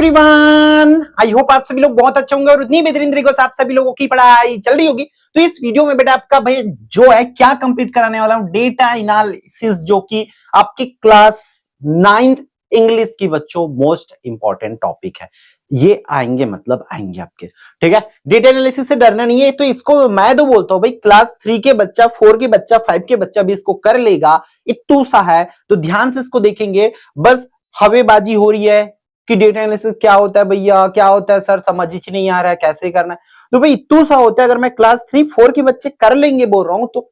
Everyone, I hope आप सभी लोग बहुत अच्छे होंगे और उतनी बेहतरीन तरीके से आप सभी लोगों की पढ़ाई चल रही होगी। तो इस वीडियो में बेटा आपका भाई जो है क्या कंप्लीट कराने वाला हूं, डेटा एनालिसिस, जो कि आपकी क्लास 9th इंग्लिश की बच्चों मोस्ट इंपॉर्टेंट टॉपिक है। ये आएंगे मतलब आएंगे आपके, ठीक है। डेटा एनालिसिस से डरना नहीं है, तो इसको मैं तो बोलता हूं भाई क्लास 3 के बच्चा, 4 के बच्चा, 5 के बच्चा भी इसको कर लेगा। इतू सा है तो ध्यान से इसको देखेंगे। बस हवेबाजी हो रही है कि डेटा एनालिसिस क्या होता है भैया, क्या होता है सर, समझ ही नहीं आ रहा है कैसे करना है। तो भाई इतू सा होता है, अगर मैं क्लास 3 4 के बच्चे कर लेंगे बोल रहा हूं तो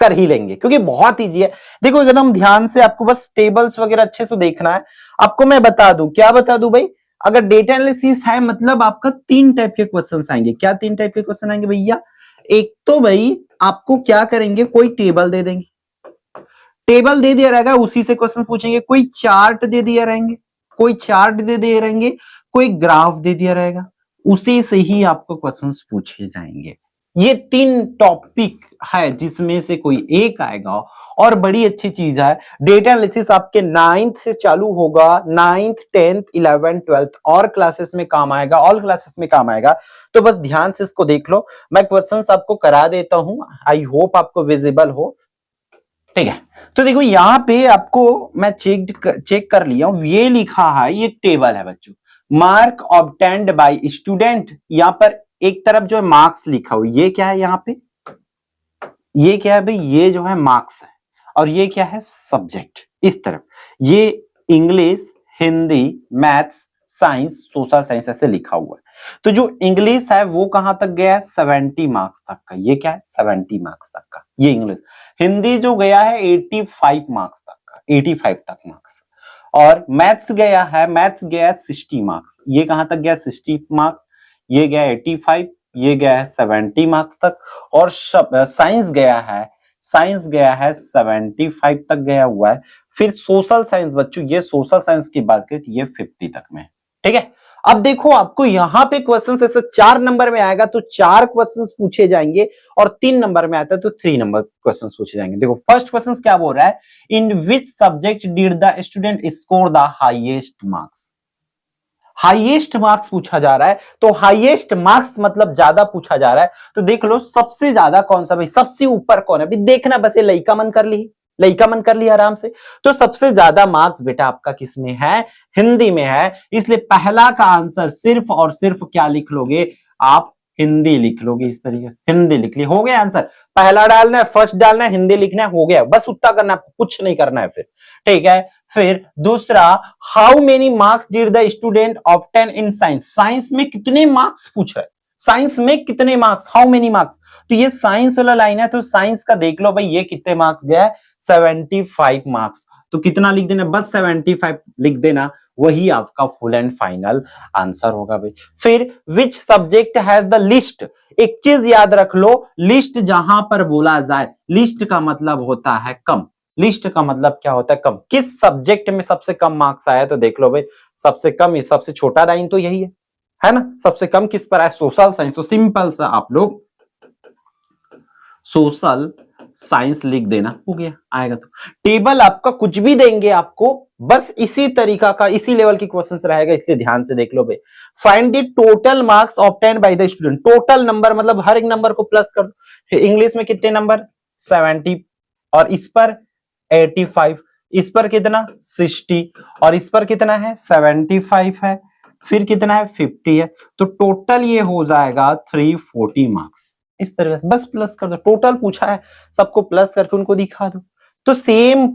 कर ही लेंगे, क्योंकि बहुत इजी है। देखो एकदम ध्यान से, आपको बस टेबल्स वगैरह अच्छे से देखना है। आपको मैं बता दूं, क्या बता दूं भाई, अगर डेटा एनालिसिस है मतलब आपका 3 टाइप के क्वेश्चन आएंगे। क्या 3 टाइप के क्वेश्चन आएंगे भैया? एक तो भाई आपको क्या करेंगे, कोई टेबल दे देंगे, टेबल दे दिया रहेगा, उसी से क्वेश्चन पूछेंगे। कोई चार्ट दे दिया रहेंगे, कोई चार्ट दे दिए रहेंगे, कोई ग्राफ दे दिया रहेगा, उसी से ही आपको क्वेश्चंस पूछे जाएंगे। ये 3 टॉपिक है जिसमें से कोई एक आएगा। और बड़ी अच्छी चीज है, डेटा एनालिसिस आपके 9th से चालू होगा, 9th 10th 11th 12th और क्लासेस में काम आएगा, ऑल क्लासेस में काम आएगा। तो बस ध्यान से इसको देख लो। मैं क्वेश्चंस आपको करा देता हूं, आई होप आपको विजिबल हो, ठीक है। तो देखो यहाँ पे आपको मैं चेक कर लिया हूं, ये लिखा है, ये टेबल है बच्चों, मार्क ऑब्टेन्ड बाय स्टूडेंट। यहाँ पर एक तरफ जो है मार्क्स लिखा हुआ, ये क्या है यहाँ पे, ये क्या है भाई, ये जो है मार्क्स है, और ये क्या है सब्जेक्ट। इस तरफ ये English, Hindi, maths, science, social science ऐसे लिखा हुआ है। तो जो इंग्लिश है वो कहां तक गया है, 70 मार्क्स तक का। ये क्या है, 70 मार्क्स तक का ये इंग्लिश। हिंदी जो गया है 85 मार्क्स तक का, 85 तक मार्क्स। और मैथ्स गया है, मैथ्स गया है 60 मार्क्स। ये कहां तक गया, 60 मार्क्स। ये गया 85, ये गया है 70 मार्क्स तक। और साइंस गया है, साइंस गया है 75 तक गया हुआ है। फिर सोशल साइंस बच्चों, ये सोशल साइंस की बात करें तो ये 50 तक में, ठीक है। अब देखो आपको यहां पे क्वेश्चंस ऐसे 4 नंबर में आएगा तो 4 क्वेश्चंस पूछे जाएंगे, और 3 नंबर में आता है तो 3 नंबर क्वेश्चंस पूछे जाएंगे। देखो फर्स्ट क्वेश्चन क्या बोल रहा है, in which subject did the student score the highest marks. Highest marks पूछा जा रहा है, तो हाईएस्ट मार्क्स मतलब ज्यादा पूछा जा रहा है। तो देख लो सबसे ज्यादा कौन सा भाई, सबसे ऊपर कौन है, देखना बस, ये लइका मन कर ली, लइका मन कर लिया आराम से। तो सबसे ज्यादा मार्क्स बेटा आपका किस में है, हिंदी में है। इसलिए पहला का आंसर सिर्फ और सिर्फ क्या लिख लोगे आप, हिंदी लिख लोगे। इस तरीके से हिंदी लिख लिया, हो गया आंसर। पहला डालना है, फर्स्ट डालना है, हिंदी लिखना है, हो गया, बस उतना करना है, कुछ नहीं करना है फिर, ठीक है। फिर दूसरा, how many marks did the student obtain in science. Science में कितने मार्क्स पूछ रहे, साइंस में कितने मार्क्स, हाउ मेनी मार्क्स। तो ये साइंस वाला लाइन है, तो साइंस का देख लो भाई, ये कितने मार्क्स गया है, 75 मार्क्स। तो कितना लिख देना, बस 75 लिख देना, वही आपका फुल एंड फाइनल आंसर होगा भाई। फिर which subject has the list. एक चीज याद रख लो, लिस्ट जहां पर बोला जाए, लिस्ट का मतलब होता है कम। लिस्ट का मतलब क्या होता है, कम। किस सब्जेक्ट में सबसे कम मार्क्स आया, तो देख लो भाई, सबसे कम, सबसे छोटा लाइन तो यही है ना। सबसे कम किस पर आया, सोशल साइंस। तो सिंपल सा आप लोग सोशल साइंस लिख देना, हो गया, आएगा। तो टेबल आपका कुछ भी देंगे आपको, बस इसी तरीका का, इसी लेवल की क्वेश्चंस रहेगा, इसलिए ध्यान से देख लो भाई। Find the total marks obtained by the student. Total number मतलब हर एक नंबर को प्लस कर दो। इंग्लिश में कितने नंबर, 70, और इस पर 85, इस पर कितना 60, और इस पर कितना है 75 है, फिर कितना है 50 है। तो टोटल ये हो जाएगा 340 मार्क्स। इस तरह से बस प्लस कर दो, टोटल पूछा है, सबको प्लस करके उनको दिखा दो। तो सेम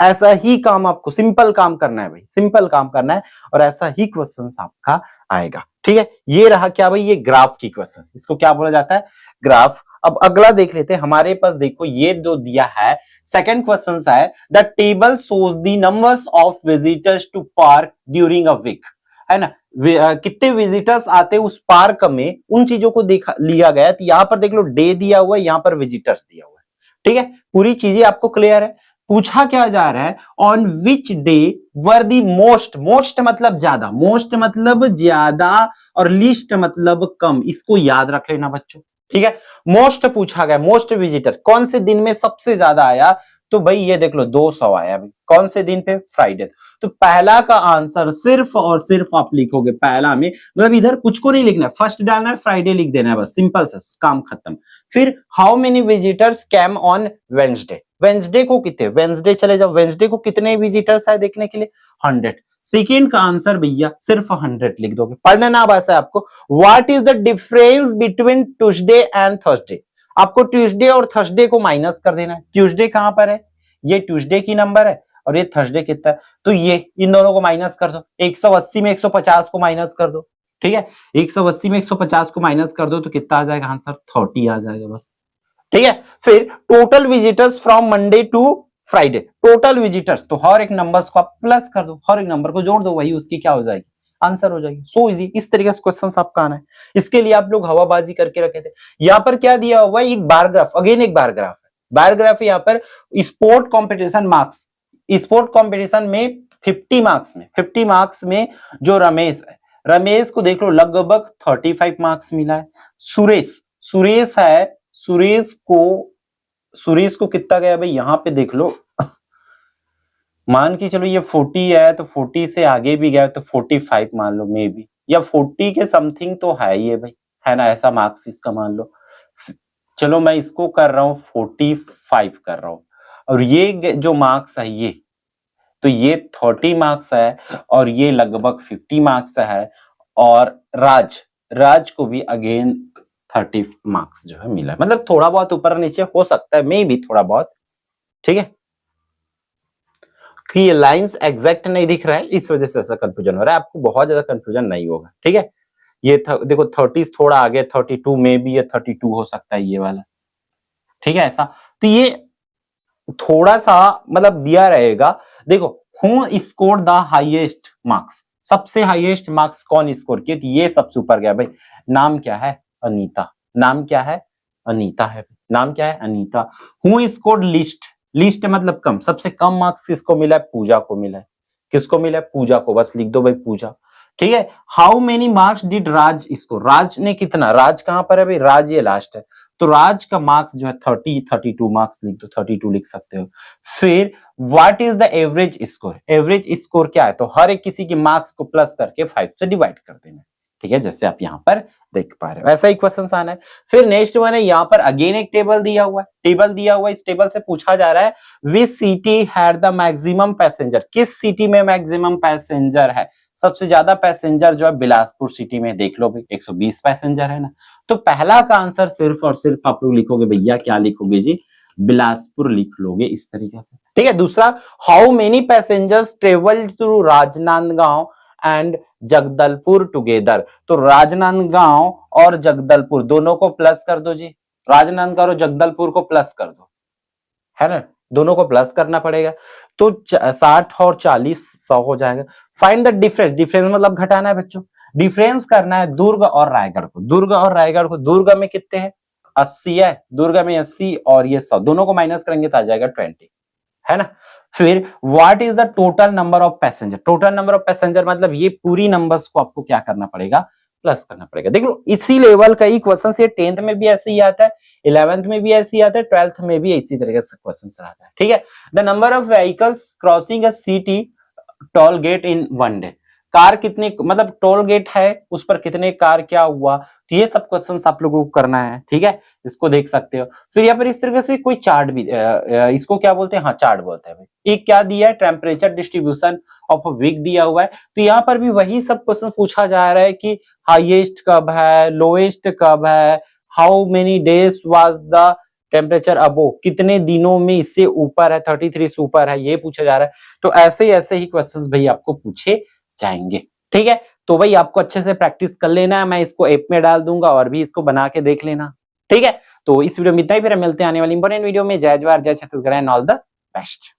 ऐसा ही काम आपको, सिंपल काम करना है भाई, सिंपल काम करना है, और ऐसा ही क्वेश्चन आपका आएगा, ठीक है। ये रहा क्या भाई, ये ग्राफ की क्वेश्चन, इसको क्या बोला जाता है, ग्राफ। अब अगला देख लेते हैं, हमारे पास देखो ये दो दिया है। सेकंड क्वेश्चन है, the table shows the numbers of visitors to park during a week, है ना। कितने विजिटर्स आते हैं उस पार्क में, उन चीजों को देखा लिया गया। तो यहाँ पर देख लो डे दिया हुआ है, यहाँ पर विजिटर्स दिया हुआ है, ठीक है। पूरी चीजें आपको क्लियर है। पूछा क्या जा रहा है, on which day were the most, most मतलब ज्यादा, मोस्ट मतलब ज्यादा, और लिस्ट मतलब कम। इसको याद रख लेना बच्चों, ठीक है। मोस्ट पूछा गया, मोस्ट विजिटर कौन से दिन में सबसे ज्यादा आया, तो भाई ये देख लो 200 आया अभी कौन से दिन पे, फ्राइडे। तो पहला का आंसर सिर्फ और सिर्फ आप लिखोगे पहला में, मतलब इधर कुछ को नहीं लिखना है, फर्स्ट डालना है, फ्राइडे लिख देना है, बस सिंपल सा काम खत्म। फिर how many visitors came on Wednesday, Wednesday को कितने, वेंसडे चले जाओ, वेंसडे को कितने विजिटर्स आए देखने के लिए, 100। सेकेंड का आंसर भैया सिर्फ 100 लिख दोगे, पढ़ने ना बस है आपको। What is the difference between Tuesday and Thursday, आपको ट्यूसडे और थर्सडे को माइनस कर देना है। ट्यूसडे कहां पर है, ये ट्यूसडे की नंबर है और ये थर्सडे कितना है, तो ये इन दोनों को माइनस कर दो, 180 में 150 को माइनस कर दो, ठीक है, 180 में 150 को माइनस कर दो तो कितना आ जाएगा आंसर, 30 आ जाएगा बस, ठीक है। फिर total visitors from Monday to Friday, total visitors, तो हर एक नंबर्स को आप प्लस कर दो, हर एक नंबर को जोड़ दो, वही उसकी क्या हो जाएगी, आंसर हो जाएगी। सो इजी, इस तरीके से क्वेश्चन आपका आना है। इसके लिए आप लोग हवाबाजी करके रखे थे। यहाँ पर क्या दिया हुआ है, एक बार ग्राफ, अगेन एक बार ग्राफ है, बार ग्राफ यहाँ पर sport competition marks, sport competition में 50 मार्क्स में जो रमेश है, रमेश को देख लो लगभग 35 मार्क्स मिला है। सुरेश है, सुरेश को कितना गया भाई, यहां पे देख लो, मान के चलो ये 40 है तो 40 से आगे भी गया तो 45 मान लो मे बी, या 40 के समथिंग तो है ये भाई, है ना, ऐसा मार्क्स इसका मान लो। चलो मैं इसको कर रहा हूं 45 कर रहा हूं, और ये जो मार्क्स है ये, तो ये 30 मार्क्स है और ये लगभग 50 मार्क्स है, और राज को भी अगेन 30 मार्क्स जो है मिला है, मतलब थोड़ा बहुत ऊपर नीचे हो सकता है, मे भी थोड़ा बहुत, ठीक है। कि ये लाइंस एग्जैक्ट नहीं दिख रहा है इस वजह से ऐसा कंफ्यूजन हो रहा है, आपको बहुत ज्यादा कंफ्यूजन नहीं होगा, ठीक है। ये देखो 30 थोड़ा आगे, 32 में भी, ये 32 हो सकता है ये वाला, ठीक है ऐसा। तो ये थोड़ा सा मतलब दिया रहेगा, देखो who score the highest marks, सबसे हाईएस्ट मार्क्स कौन स्कोर किए, तो ये सबसे ऊपर गया भाई, नाम क्या है, अनीता, नाम क्या है, अनीता है, नाम क्या है, अनीता। हु स्कोर्ड लिस्ट मतलब कम, सबसे कम मार्क्स किसको मिला है, पूजा को मिला है, किसको मिला है, पूजा को, बस लिख दो भाई पूजा, ठीक है। How many marks did Raj score, Raj ने कितना, राज कहां पर है भाई, राज ये लास्ट है, तो राज का मार्क्स जो है 32 मार्क्स लिख दो, 32 लिख सकते हो। फिर what is the average score, average score क्या है, तो हर एक किसी के मार्क्स को प्लस करके 5 से डिवाइड कर देना, ठीक है, जैसे आप यहाँ पर देख पा रहे हो, ऐसा ही क्वेश्चन आना है। फिर नेक्स्ट वन है, यहाँ पर अगेन एक टेबल दिया हुआ है, इस टेबल से पूछा जा रहा है which city had the maximum passenger, किस सिटी में मैक्सिमम पैसेंजर है, सबसे ज्यादा पैसेंजर जो है बिलासपुर सिटी में, देख लो भाई 120 पैसेंजर है ना। तो पहला का आंसर सिर्फ और सिर्फ आप लोग लिखोगे भैया, क्या लिखोगे जी, बिलासपुर लिख लोगे इस तरीके से, ठीक है। दूसरा, how many passengers travelled through Rajnandgaon and Jagdalpur together, तो राजनांदगांव और जगदलपुर दोनों को प्लस कर दो जी, राजनांदगांव और जगदलपुर को प्लस कर दो, है ना, दोनों को प्लस करना पड़ेगा, तो 60 और 40 100 हो जाएगा। फाइंड द डिफरेंस, डिफरेंस मतलब घटाना है बच्चों, डिफरेंस करना है दुर्ग और रायगढ़ को, दुर्ग में कितने हैं, 80 है, दुर्ग में 80 और ये 100, दोनों को माइनस करेंगे तो आ जाएगा 20, है ना। फिर what is the total number of passenger, total number of passenger मतलब ये पूरी नंबर्स को आपको क्या करना पड़ेगा, प्लस करना पड़ेगा। देख लो इसी लेवल का ही क्वेश्चन, ये 10th में भी ऐसे ही आता है, 11th में भी ऐसे ही आता है, 12th में भी इसी तरीके से क्वेश्चन आता है, ठीक है। The number of vehicles crossing a city toll get in one day, car कितने, मतलब टोल गेट है उस पर कितने कार क्या हुआ, तो ये सब क्वेश्चंस आप लोगों को करना है, ठीक है, इसको देख सकते हो। फिर यहाँ पर इस तरीके से कोई चार्ट भी, इसको क्या बोलते हैं, हाँ चार्ट बोलते हैं भाई। एक क्या दिया है, temperature distribution of a week दिया हुआ है, तो यहाँ पर भी वही सब क्वेश्चन पूछा जा रहा है कि हाईएस्ट कब है, लोएस्ट कब है, how many days was the temperature above, कितने दिनों में इससे ऊपर है, 33 से ऊपर है, ये पूछा जा रहा है। तो ऐसे ही क्वेश्चंस भाई आपको पूछे जाएंगे, ठीक है। तो भाई आपको अच्छे से प्रैक्टिस कर लेना है, मैं इसको ऐप में डाल दूंगा और भी इसको बना के देख लेना, ठीक है। तो इस वीडियो में इतना ही, फिर मिलते हैं आने वाली इंपॉर्टेंट वीडियो में। जय जवाहर, जय Chhattisgarh and all the best.